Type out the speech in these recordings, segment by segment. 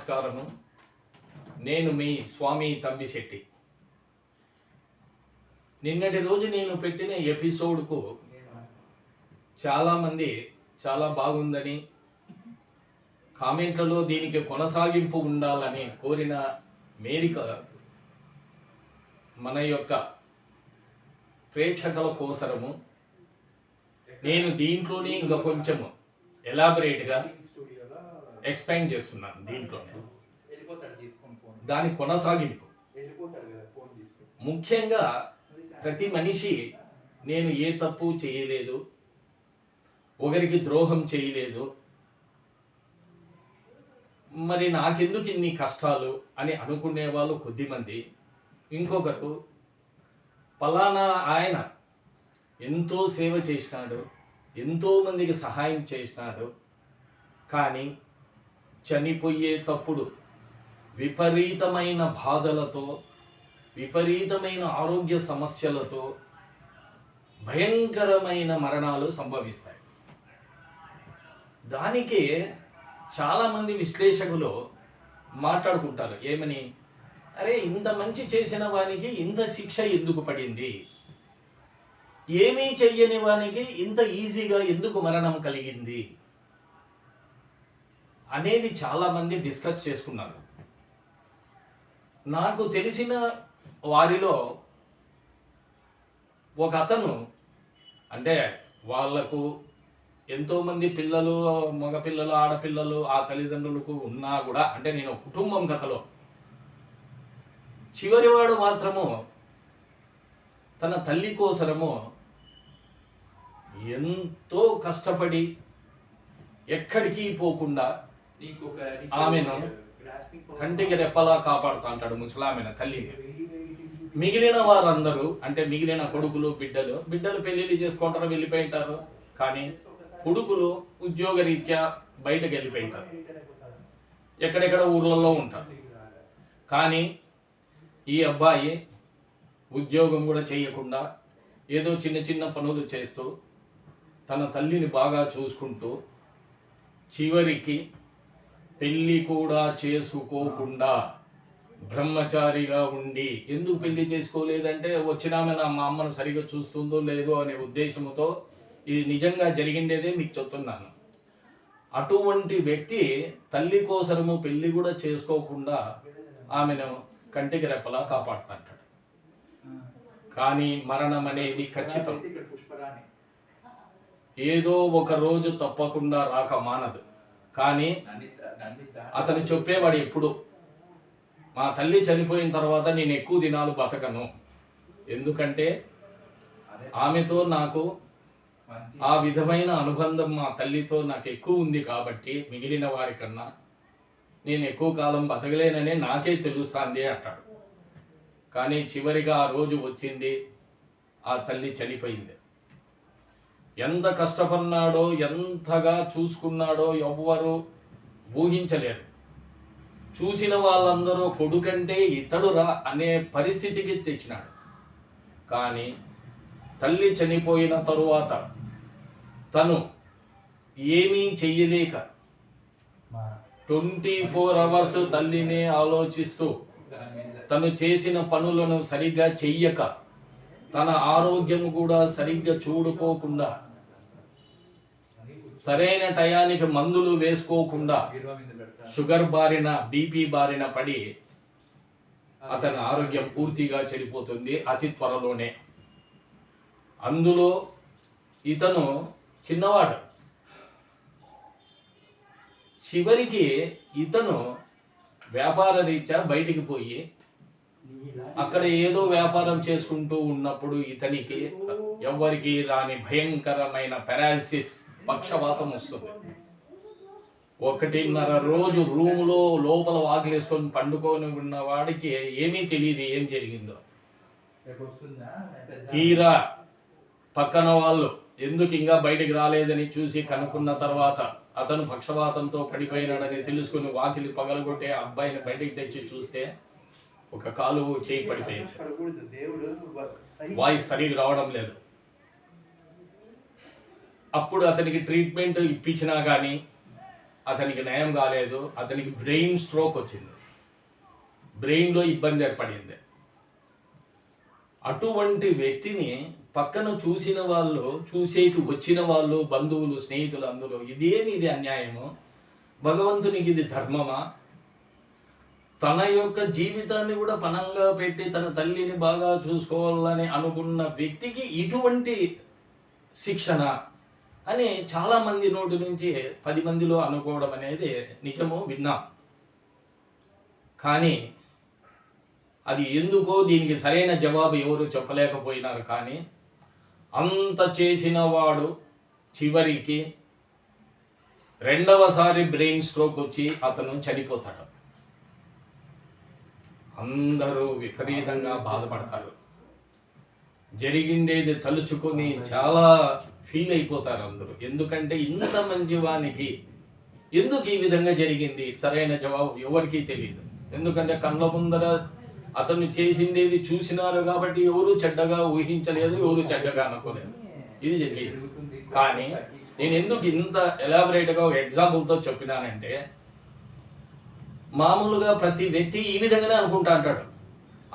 నమస్కారము. నేను మీ స్వామి తమ్మిశెట్టి. నిన్నటి రోజు నేను పెట్టిన ఎపిసోడ్కు చాలామంది చాలా బాగుందని, కామెంట్లలో దీనికి కొనసాగింపు ఉండాలని కోరిన మేరిక మన యొక్క ప్రేక్షకుల కోసరము నేను దీంట్లోనే ఇంకా కొంచెము ఎలాబరేట్గా ఎక్స్పాండ్ చేస్తున్నాను. దీంట్లోనే దాని కొనసాగింపు. ముఖ్యంగా ప్రతి మనిషి నేను ఏ తప్పు చేయలేదు, ఒకరికి ద్రోహం చేయలేదు, మరి నాకెందుకు ఇన్ని కష్టాలు అని అనుకునే వాళ్ళు కొద్దిమంది. ఇంకొకరు పలానా ఆయన ఎంతో సేవ చేసినాడు, ఎంతో మందికి సహాయం చేసినాడు, కానీ చనిపోయేటప్పుడు విపరీతమైన బాధలతో, విపరీతమైన ఆరోగ్య సమస్యలతో భయంకరమైన మరణాలు సంభవిస్తాయి. దానికి చాలామంది విశ్లేషకులు మాట్లాడుకుంటారు ఏమని, అరే ఇంత మంచి చేసిన వానికి ఇంత శిక్ష ఎందుకు పడింది, ఏమీ చెయ్యని వానికి ఇంత ఈజీగా ఎందుకు మరణం కలిగింది అనేది చాలామంది డిస్కస్ చేసుకున్నారు. నాకు తెలిసిన వారిలో ఒక అతను, అంటే వాళ్లకు ఎంతోమంది పిల్లలు, మగపిల్లలు, ఆడపిల్లలు ఆ తల్లిదండ్రులకు ఉన్నా కూడా, అంటే నేను కుటుంబం కథలో చివరివాడు మాత్రము తన తల్లి కోసరము ఎంతో కష్టపడి ఎక్కడికి పోకుండా ఆమెను కంటికి రెప్పలా కాపాడుతా అంటాడు ముసలామెన తల్లిని. మిగిలిన వారందరూ, అంటే మిగిలిన కొడుకులు, బిడ్డలు పెళ్లిళ్ళు చేసుకుంటారు, వెళ్ళిపోయింటారు. కానీ కొడుకులు ఉద్యోగరీత్యా బయటకు వెళ్ళిపోయింటారు, ఎక్కడెక్కడ ఊర్లలో ఉంటారు. కానీ ఈ అబ్బాయి ఉద్యోగం కూడా చేయకుండా ఏదో చిన్న చిన్న పనులు చేస్తూ తన తల్లిని బాగా చూసుకుంటూ చివరికి పెళ్ళి కూడా చేసుకోకుండా బ్రహ్మచారిగా ఉండి, ఎందుకు పెళ్లి చేసుకోలేదంటే వచ్చినామె మా అమ్మను సరిగా చూస్తుందో లేదో అనే ఉద్దేశంతో, ఇది నిజంగా జరిగిండేదే మీకు చెప్తున్నాను. అటువంటి వ్యక్తి తల్లి కోసరము పెళ్లి కూడా చేసుకోకుండా ఆమెను కంటికి రెప్పలా కాపాడుతుంటాడు. కానీ మరణం అనేది ఖచ్చితం, ఏదో ఒక రోజు తప్పకుండా రాక మానదు. కానీ అతను చెప్పేవాడు ఎప్పుడు, మా తల్లి చనిపోయిన తర్వాత నేను ఎక్కువ దినాలు బతకను, ఎందుకంటే ఆమెతో నాకు ఆ విధమైన అనుబంధం మా తల్లితో నాకు ఎక్కువ ఉంది కాబట్టి మిగిలిన వారికన్నా నేను ఎక్కువ కాలం బతకలేననే నాకే తెలుస్తుంది అంటాడు. కానీ చివరిగా ఆ రోజు వచ్చింది, ఆ తల్లి చనిపోయింది. ఎంత కష్టపడినాడో, ఎంతగా చూసుకున్నాడో ఎవ్వరు ఊహించలేరు. చూసిన వాళ్ళందరూ కొడుకంటే ఇతడురా అనే పరిస్థితికి తెచ్చినాడు. కానీ తల్లి చనిపోయిన తరువాత తను ఏమీ చెయ్యలేక 24 hours తల్లినే ఆలోచిస్తూ, తను చేసిన పనులను సరిగ్గా చెయ్యక, తన ఆరోగ్యం కూడా సరిగ్గా చూడుకోకుండా, సరైన టయానికి మందులు వేసుకోకుండా షుగర్ బారిన, బీపీ బారిన పడి అతని ఆరోగ్యం పూర్తిగా చెడిపోతుంది అతి త్వరలోనే. అందులో ఇతను చిన్నవాడు. చివరికి ఇతను వ్యాపార రీత్యా బయటికి పోయి అక్కడ ఏదో వ్యాపారం చేసుకుంటూ ఉన్నప్పుడు ఇతనికి ఎవ్వరికి రాని భయంకరమైన పారాలిసిస్, పక్షవాతం వస్తుంది. 1.5 రోజు రూములో లోపల వాకిలేసుకొని పండుకొని ఉన్న వాడికి ఏమీ తెలియదు ఏం జరిగిందో. తీరా పక్కన వాళ్ళు ఎందుకు ఇంకా బయటికి రాలేదని చూసి కనుక్కున్న తర్వాత అతను పక్షవాతంతో పడిపోయినాడని తెలుసుకుని వాకిలి పగలగొట్టే అబ్బాయిని బయటికి తెచ్చి చూస్తే ఒక కాలు చేయి పడిపోయింది, వాయిస్ సరిగ్గా రావడం లేదు. అప్పుడు అతనికి ట్రీట్మెంట్ ఇప్పించినా కానీ అతనికి నయం కాలేదు, అతనికి బ్రెయిన్ స్ట్రోక్ వచ్చింది, బ్రెయిన్లో ఇబ్బంది ఏర్పడింది. అటువంటి వ్యక్తిని పక్కన చూసిన వాళ్ళు, చూసేకి వచ్చిన వాళ్ళు, బంధువులు, స్నేహితులు అందరూ ఇది అన్యాయము, భగవంతునికి ఇది ధర్మమా? తన యొక్క జీవితాన్ని కూడా పణంగా పెట్టి తన తల్లిని బాగా చూసుకోవాలని అనుకున్న వ్యక్తికి ఇటువంటి శిక్షణ అని చాలామంది నోటి నుంచి 10 మందిలో అనుకోవడం అనేది నిజము, విన్నాం. కానీ అది ఎందుకో దీనికి సరైన జవాబు ఎవరు చెప్పలేకపోయినారు. కానీ అంత చేసిన వాడు చివరికి రెండవసారి బ్రెయిన్ స్ట్రోక్ వచ్చి అతను చనిపోతాడు. అందరూ విపరీతంగా బాధపడతారు. జరిగిండేది తలుచుకొని చాలా ఫీల్ అయిపోతారు అందరూ. ఎందుకంటే ఇంత మంచి వానికి ఎందుకు ఈ విధంగా జరిగింది, సరైన జవాబు ఎవరికీ తెలియదు. ఎందుకంటే కళ్ళ ముందర అతను చేసిండేది చూసినారు కాబట్టి ఎవరు చెడ్డగా ఊహించలేదు, ఎవరు చెడ్డగా అనుకోలేదు. ఇది జరిగేది. కానీ నేను ఎందుకు ఇంత ఎలాబరేట్గా ఒక ఎగ్జాంపుల్తో చెప్పినానంటే, మామూలుగా ప్రతి వ్యక్తి ఈ విధంగానే అనుకుంటా అంటాడు,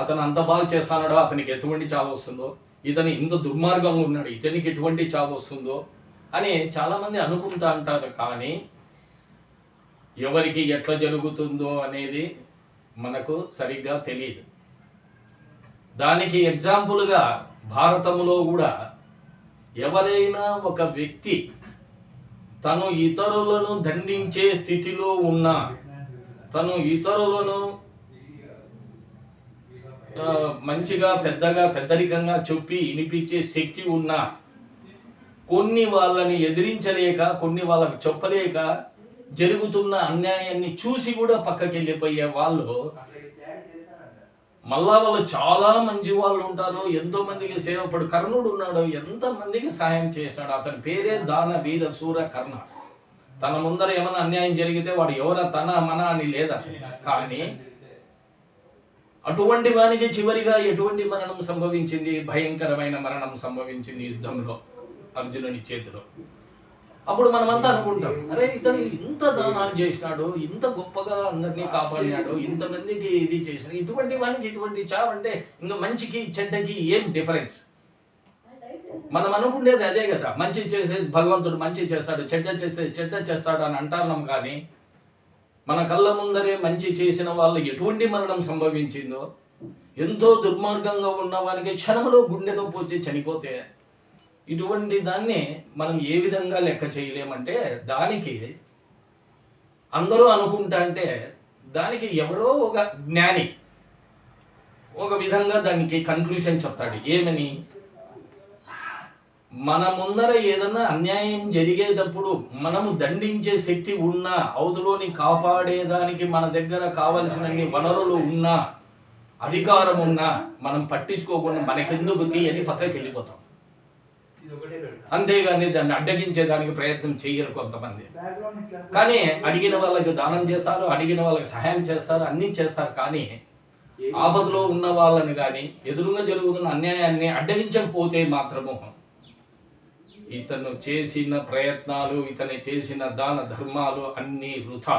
అతను అంత బాగా చేస్తాడో అతనికి ఎటువంటి చావు వస్తుందో, ఇతను ఇంత దుర్మార్గంగా ఉన్నాడు ఇతనికి ఎటువంటి చావు వస్తుందో అని చాలామంది అనుకుంటా అంటారు. కానీ ఎవరికి ఎట్లా జరుగుతుందో అనేది మనకు సరిగ్గా తెలియదు. దానికి ఎగ్జాంపుల్గా భారతంలో కూడా ఎవరైనా ఒక వ్యక్తి తను ఇతరులను దండించే స్థితిలో ఉన్నా, తను ఇతరులను మంచిగా పెద్దరికంగా చెప్పి వినిపించే శక్తి ఉన్నా, కొన్ని వాళ్ళని ఎదిరించలేక, కొన్ని వాళ్ళకు చెప్పలేక జరుగుతున్న అన్యాయాన్ని చూసి కూడా పక్కకి వెళ్ళిపోయే వాళ్ళు మళ్ళా వాళ్ళు చాలా మంచి వాళ్ళు ఉంటారు. ఎంతో మందికి సేవపడు కర్ణుడు ఉన్నాడు, ఎంత మందికి సహాయం చేసినాడు. అతని పేరే దాన వీర శూర కర్ణ. తన ముందర ఏమైనా అన్యాయం జరిగితే వాడు ఎవర తన మన అని లేదా. కానీ అటువంటి వానికి చివరిగా ఎటువంటి మరణం సంభవించింది? భయంకరమైన మరణం సంభవించింది యుద్ధంలో, అర్జునుని చేతిలో. అప్పుడు మనమంతా అనుకుంటాం, అరే ఇతను ఇంత దానాలు చేసినాడు, ఇంత గొప్పగా అందరినీ కాపాడినాడు, ఇంతమందికి ఇది చేసినాడు, ఇటువంటి వానికి ఇటువంటి చావు అంటే ఇంకా మంచికి చెడ్డకి ఏం డిఫరెన్స్? మనం అనుకునేది అదే కదా. మంచి చేసేది భగవంతుడు మంచి చేస్తాడు, చెడ్డ చేసేది చెడ్డ చేస్తాడు అని అంటున్నాం. కానీ మన కళ్ళ ముందరే మంచి చేసిన వాళ్ళు ఎటువంటి మరణం సంభవించిందో, ఎంతో దుర్మార్గంగా ఉన్న వానికి క్షణంలో గుండెలో పోచి చనిపోతే, ఇటువంటి దాన్ని మనం ఏ విధంగా లెక్క చేయలేమంటే, దానికి అందరూ అనుకుంటా అంటే దానికి ఎవరో ఒక జ్ఞాని ఒక విధంగా దానికి కన్క్లూషన్ చెప్తాడు. ఏమని? మన ముందర ఏదన్నా అన్యాయం జరిగేటప్పుడు మనము దండించే శక్తి ఉన్నా, అవతలోని కాపాడేదానికి మన దగ్గర కావలసినన్ని వనరులు ఉన్నా, అధికారం ఉన్నా, మనం పట్టించుకోకుండా మనకెందుకు అని పక్కకి వెళ్ళిపోతాం. అంతేగాని దాన్ని అడ్డగించేదానికి ప్రయత్నం చేయరు కొంతమంది. కానీ అడిగిన వాళ్ళకి దానం చేస్తారు, అడిగిన వాళ్ళకి సహాయం చేస్తారు, అన్ని చేస్తారు. కానీ ఆపదలో ఉన్న వాళ్ళని కానీ ఎదురుగా జరుగుతున్న అన్యాయాన్ని అడ్డగించకపోతే మాత్రము ఇతను చేసిన ప్రయత్నాలు, ఇతను చేసిన దాన ధర్మాలు అన్నీ వృథా.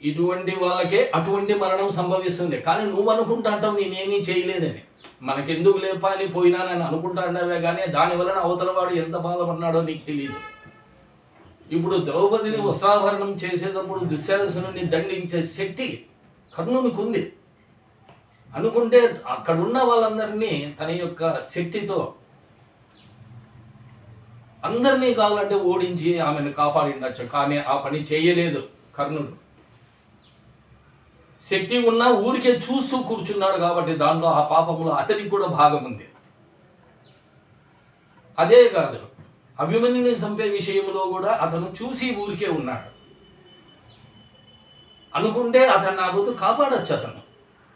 ఇటువంటి వాళ్ళకే అటువంటి మరణం సంభవిస్తుంది. కానీ నువ్వు అనుకుంటా అంటావు నేనేమీ చేయలేదని, మనకెందుకు లేపా అని పోయినానని అనుకుంటా అన్నావే. కానీ దాని వలన అవతల వాడు ఎంత బాధపడినాడో నీకు తెలియదు. ఇప్పుడు ద్రౌపదిని వస్త్రాభరణం చేసేటప్పుడు దుశ్శాసనుని దండించే శక్తి కర్ణునికి ఉంది అనుకుంటే, అక్కడున్న వాళ్ళందరినీ తన యొక్క శక్తితో అందరినీ కావాలంటే ఓడించి ఆమెను కాపాడిండొచ్చు. కానీ ఆ పని చేయలేదు కర్ణుడు. శక్తి ఉన్నా ఊరికే చూస్తూ కూర్చున్నాడు కాబట్టి దాంట్లో ఆ పాపంలో అతనికి కూడా భాగం ఉంది. అదే కాదు, అభిమన్యుని చంపే విషయంలో కూడా అతను చూసి ఊరికే ఉన్నాడు. అనుకుంటే అతను నా బుద్ధి కాపాడచ్చు అతను.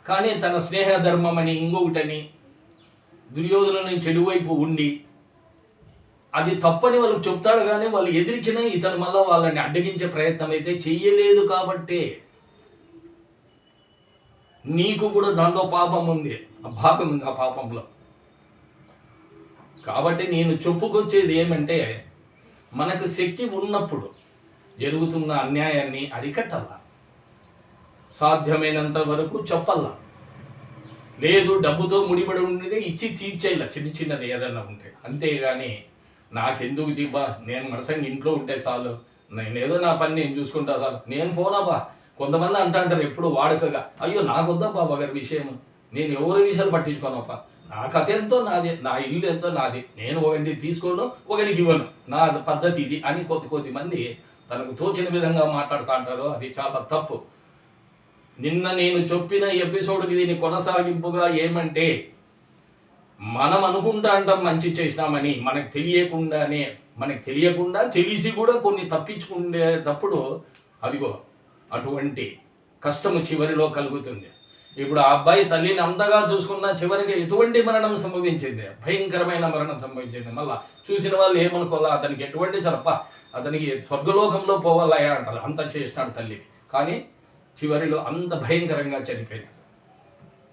కానీ తన స్నేహ ధర్మం అని ఇంకొకటని దుర్యోధనుని చెడువైపు ఉండి అది తప్పని వాళ్ళకి చెప్తాడు. కానీ వాళ్ళు ఎదిరించినా ఇతను మళ్ళా వాళ్ళని అడ్డగించే ప్రయత్నం అయితే చెయ్యలేదు. కాబట్టి నీకు కూడా దాంట్లో పాపం ఉంది, భాగం ఉంది ఆ పాపంలో. కాబట్టి నేను చెప్పుకొచ్చేది ఏమంటే, మనకు శక్తి ఉన్నప్పుడు జరుగుతున్న అన్యాయాన్ని అరికట్టాలా, సాధ్యమైనంత వరకు చెప్పాలా. లేదు డబ్బుతో ముడిపడి ఉండేది ఇచ్చి తీర్చేయాల చిన్న చిన్నది ఏదన్నా ఉంటే, అంతేగాని నాకెందుకు తీబా, నేను మనసంగా ఇంట్లో ఉంటే చాలు, నేనేదో నా పని నేను చూసుకుంటా చాలు, నేను పోనాబా. కొంతమంది అంటారు ఎప్పుడు వాడుకగా, అయ్యో నాకొద్దబ్బా ఒకరి విషయం, నేను ఎవరి విషయాలు పట్టించుకోనప్పా, నా కథ ఎంతో నాది, నా ఇల్లు ఎంతో నాది, నేను ఒకరికి తీసుకోను ఒకరికి ఇవ్వను, నా పద్ధతి ఇది అని కొద్ది మంది తనకు తోచిన విధంగా మాట్లాడుతూ అంటారు. అది చాలా తప్పు. నిన్న నేను చెప్పిన ఎపిసోడ్కి దీని కొనసాగింపుగా ఏమంటే, మనం అనుకుంటా అంటాం మంచి చేసినామని, మనకు తెలియకుండా తెలిసి కూడా కొన్ని తప్పించుకునేటప్పుడు అదిగో అటువంటి కష్టము చివరిలో కలుగుతుంది. ఇప్పుడు ఆ అబ్బాయి తల్లిని అంతగా చూసుకున్న చివరికి ఎటువంటి మరణం సంభవించింది, భయంకరమైన మరణం సంభవించింది. మళ్ళా చూసిన వాళ్ళు ఏమనుకోవాలా, అతనికి ఎటువంటి అతనికి స్వర్గలోకంలో పోవాలయా అంటారు, అంత చేసినాడు తల్లికి, కానీ చివరిలో అంత భయంకరంగా చనిపోయింది.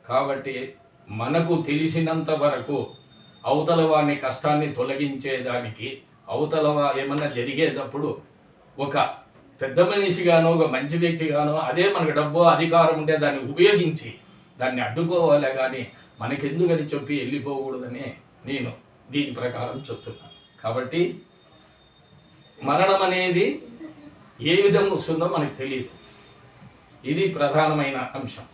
కాబట్టి మనకు తెలిసినంత వరకు అవతల వాని కష్టాన్ని తొలగించేదానికి, అవతల ఏమన్నా జరిగేటప్పుడు ఒక పెద్ద మనిషిగానో ఒక మంచి వ్యక్తిగానో, అదే మనకు డబ్బు అధికారం ఉంటే దాన్ని ఉపయోగించి దాన్ని అడ్డుకోవాలి, కానీ మనకెందుకని చెప్పి వెళ్ళిపోకూడదని నేను దీని ప్రకారం చెప్తున్నాను. కాబట్టి మరణం అనేది ఏ విధంగా వస్తుందో మనకు తెలియదు, ఇది ప్రధానమైన అంశం.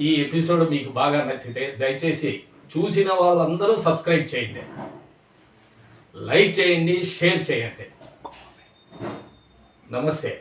ఈ ఎపిసోడ్ మీకు బాగా నచ్చితే దయచేసి చూసిన వాళ్ళందరూ సబ్స్క్రైబ్ చేయండి, లైక్ చేయండి, షేర్ చేయండి. నమస్తే.